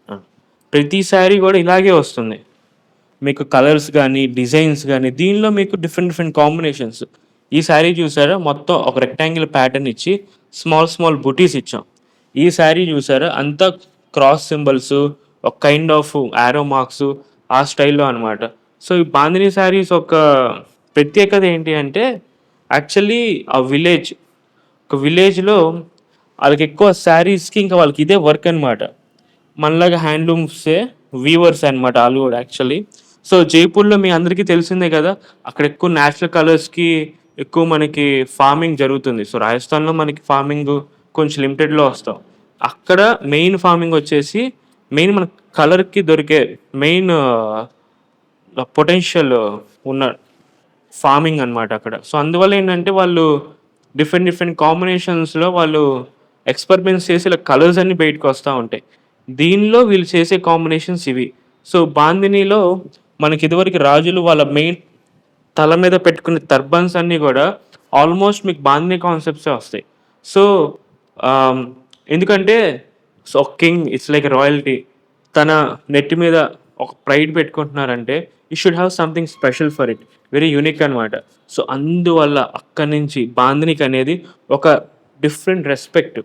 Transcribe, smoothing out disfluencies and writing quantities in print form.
ఆ! ప్రతి శారీ గూడా ఇలాగే వస్తుంది. మీకు కలర్స్ గానీ, డిజైన్స్ గానీ, దీనిలో మీకు డిఫరెంట్ డిఫరెంట్ కాంబినేషన్స్. ఈ శారీ చూసారా? మొత్తం ఒక రెక్టాంగిల్ ప్యాటర్న్ ఇచ్చి స్మాల్ స్మాల్ బుటీస్ ఇచ్చాం. ఈ శారీ చూసారా? అంతా క్రాస్ సింబల్సు, ఒక కైండ్ ఆఫ్ యారో మార్క్సు ఆ స్టైల్‌లో అనమాట. సో, ఈ బాందిని శారీస్ ఒక ప్రత్యేకత ఏంటి అంటే యాక్చువల్లీ ఆ ఒక విలేజ్‌లో ఆళ్ళకెక్కువ శారీస్‌కి ఇంకా వాళ్ళకి ఇదే వర్క్ అనమాట. మనలాగా హ్యాండ్లూమ్సే వీవర్స్ అనమాట ఆళ్ళు గూడా యాక్చువల్లీ. సో, జైపూర్‌లో మీ అందరికీ తెలిసిందే గదా! అక్కడ ఎక్కువ నేచురల్ కలర్స్‌కి ఎక్కువ మనకి ఫార్మింగ్ జరుగుతుంది. సో, రాజస్థాన్‌లో మనకి ఫార్మింగు కొంచెం లిమిటెడ్‌లో వస్తాం. అక్కడ మెయిన్ ఫార్మింగ్ వచ్చేసి మెయిన్ మన కలర్‌కి దొరికే మెయిన్ పొటెన్షియల్ ఉన్న ఫార్మింగ్ అనమాట అక్కడ. సో, అందువల్ల ఏంటంటే వాళ్ళు డిఫరెంట్ డిఫరెంట్ కాంబినేషన్స్‌లో వాళ్ళు ఎక్స్‌పెరిమెంట్స్ చేసి ఇలా కలర్స్ అన్నీ బయటకొస్తా ఉంటాయి. దీనిలో వీళ్ళు చేసే కాంబినేషన్స్ ఇవి. సో, బాందినీలో మనకి ఇదివరకు రాజులు వాళ్ళ మెయిన్ తల మీద పెట్టుకునే టర్బన్స్ అన్నీ గూడా ఆల్‌మోస్ట్ మీకు బాందిని కాన్సెప్ట్సే వస్తాయి. సో, ఆహ్, ఎందుకంటే కింగ్ ఇట్స్ లైక్ రాయల్టీ. తన నెత్తి మీద ఒక ప్రైడ్ పెట్టుకుంటున్నారంటే, you should have something special for it. Very unique అనమాట. సో, అందువల్ల అక్కడి నుంచి బాందినికనేది ఒక డిఫరెంట్ రెస్పెక్ట్.